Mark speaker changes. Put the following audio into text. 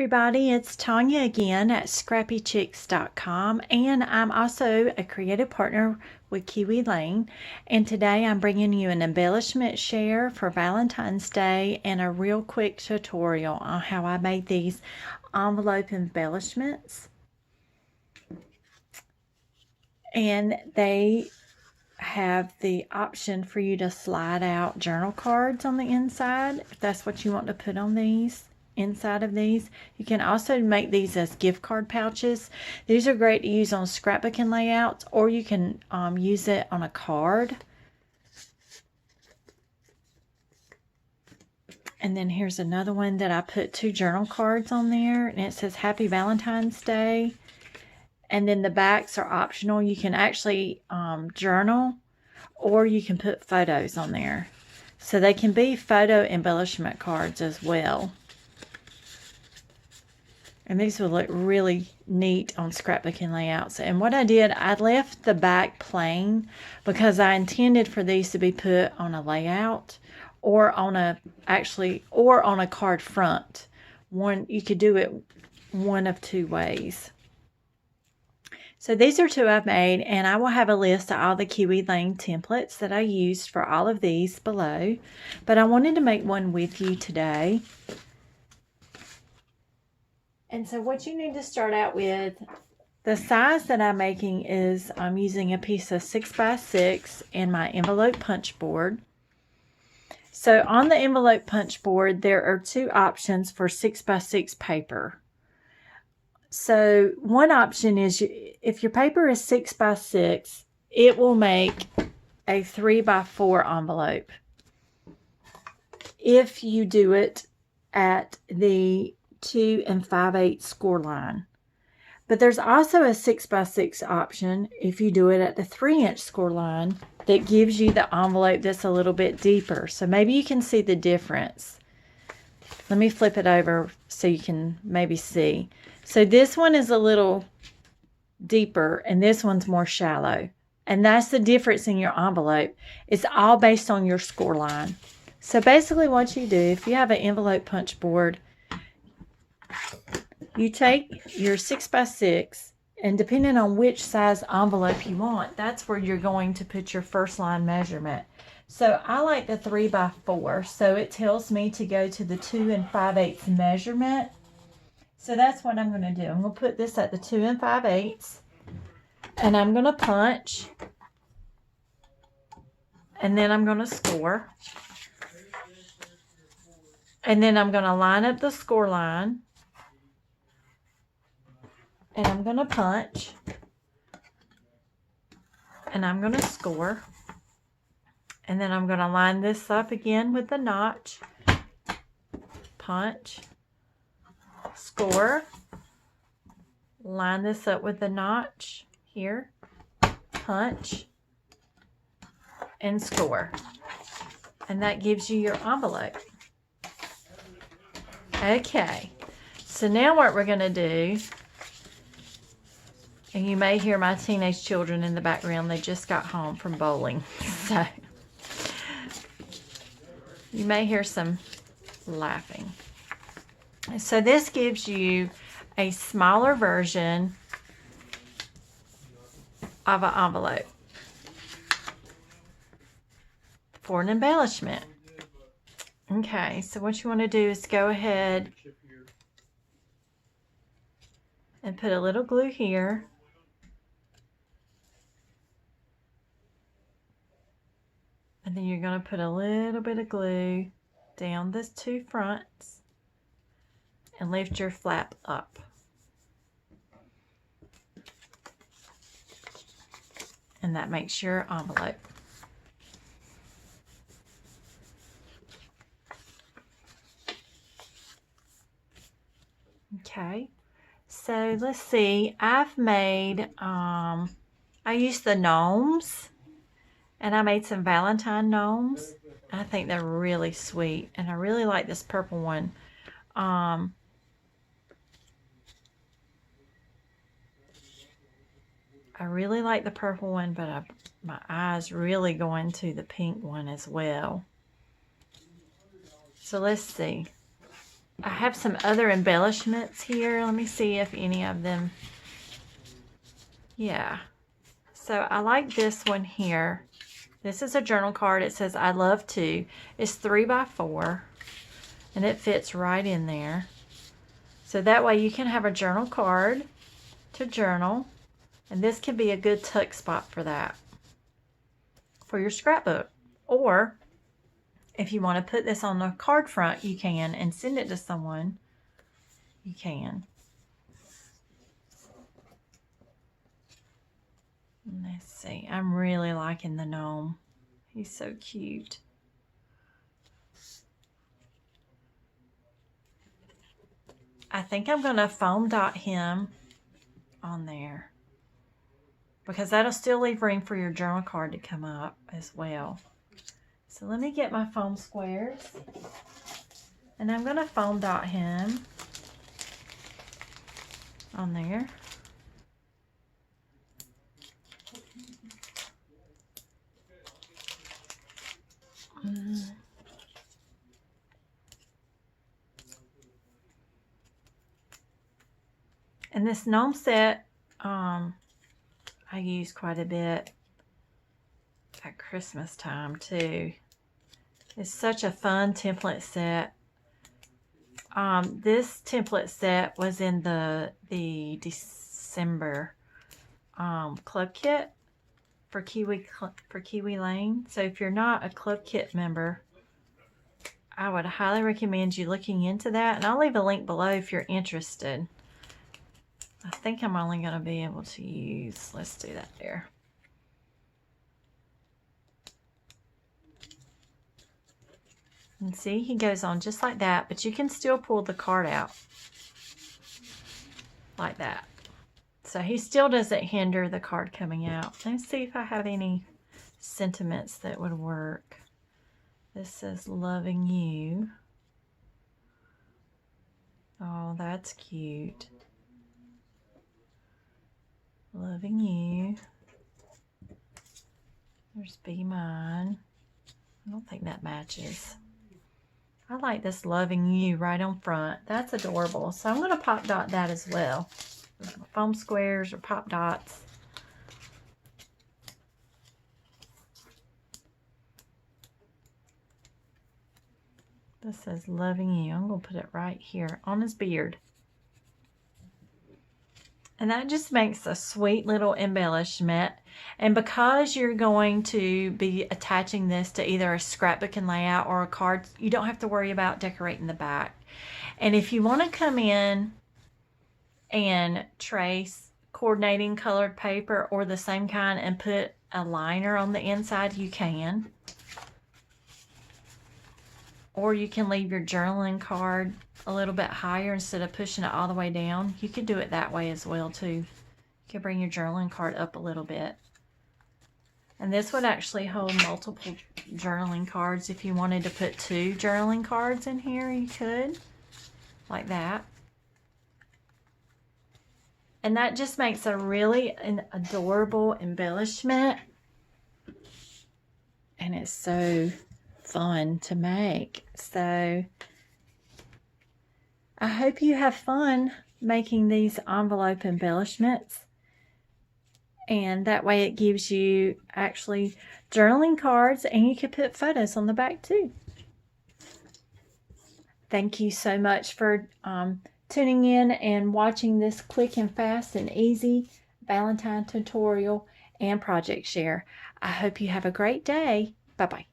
Speaker 1: everybody, it's Tanya again at Scrappychics.com, and I'm also a creative partner with Kiwi Lane, and today I'm bringing you an embellishment share for Valentine's Day and a real quick tutorial on how I made these envelope embellishments. And they have the option for you to slide out journal cards on the inside if that's what you want to put on these. Inside of these, you can also make these as gift card pouches. These are great to use on scrapbooking layouts, or you can use it on a card. And then here's another one that I put 2 journal cards on there, and it says Happy Valentine's Day. And then the backs are optional. You can actually journal, or you can put photos on there. So they can be photo embellishment cards as well. And these will look really neat on scrapbooking layouts. And what I did, I left the back plain because I intended for these to be put on a layout or on a card front. You could do it one of 2 ways. So these are 2 I've made, and I will have a list of all the Kiwi Lane templates that I used for all of these below. But I wanted to make one with you today. And so what you need to start out with, the size that I'm making is I'm using a piece of 6x6 and my envelope punch board. So on the envelope punch board, there are 2 options for 6x6 paper. So one option is if your paper is 6x6, it will make a 3x4 envelope if you do it at the 2 5/8 score line. But there's also a 6x6 option if you do it at the 3-inch score line that gives you the envelope that's a little bit deeper. So maybe you can see the difference. Let me flip it over so you can maybe see. So this one is a little deeper and this one's more shallow. And that's the difference in your envelope. It's all based on your score line. So basically what you do, if you have an envelope punch board, you take your 6x6, and depending on which size envelope you want, that's where you're going to put your first line measurement. So I like the 3x4, so it tells me to go to the 2 5/8 measurement. So that's what I'm going to do. I'm going to put this at the 2 5/8, and I'm going to punch, and then I'm going to score. And then I'm going to line up the score line, and I'm going to punch, and I'm going to score. And then I'm going to line this up again with the notch, punch, score, line this up with the notch here, punch, and score. And that gives you your envelope. Okay, so now what we're going to do, and you may hear my teenage children in the background, they just got home from bowling, so you may hear some laughing. So this gives you a smaller version of an envelope for an embellishment. Okay, so what you want to do is go ahead and put a little glue here. And then you're going to put a little bit of glue down the 2 fronts and lift your flap up. And that makes your envelope. Okay, so let's see. I've made, I used the Gnomes. And I made some Valentine gnomes. I think they're really sweet. And I really like this purple one. I really like the purple one, but my eyes really go into the pink one as well. So let's see. I have some other embellishments here. Let me see if any of them. Yeah. So I like this one here. This is a journal card. It says, I love to. It's 3x4. And it fits right in there. So that way you can have a journal card to journal. And this can be a good tuck spot for that. For your scrapbook. Or if you want to put this on the card front, you can, and send it to someone. You can. Let's see. I'm really liking the gnome. He's so cute. I think I'm going to foam dot him on there, because that'll still leave room for your journal card to come up as well. So let me get my foam squares, and I'm going to foam dot him on there. And this gnome set, I use quite a bit at Christmas time too. It's such a fun template set. This template set was in the December club kit for Kiwi Lane. So if you're not a club kit member, I would highly recommend you looking into that. And I'll leave a link below if you're interested. I think I'm only going to be able to use, let's do that there. And see, he goes on just like that, but you can still pull the card out like that. So he still doesn't hinder the card coming out. Let's see if I have any sentiments that would work. This says, loving you. Oh, that's cute. Loving you. There's Be Mine. I don't think that matches. I like this loving you right on front. That's adorable. So I'm going to pop dot that as well. Foam squares or pop dots. This says loving you. I'm going to put it right here on his beard. And that just makes a sweet little embellishment. And because you're going to be attaching this to either a scrapbooking layout or a card, you don't have to worry about decorating the back. And if you want to come in and trace coordinating colored paper or the same kind and put a liner on the inside, you can. Or you can leave your journaling card a little bit higher instead of pushing it all the way down. You could do it that way as well too. You can bring your journaling card up a little bit. And this would actually hold multiple journaling cards. If you wanted to put 2 journaling cards in here, you could. Like that. And that just makes a really an adorable embellishment. And it's so fun to make. So I hope you have fun making these envelope embellishments, and that way it gives you actually journaling cards, and you can put photos on the back too. Thank you so much for tuning in and watching this quick and fast and easy Valentine tutorial and project share. I hope you have a great day. Bye-bye.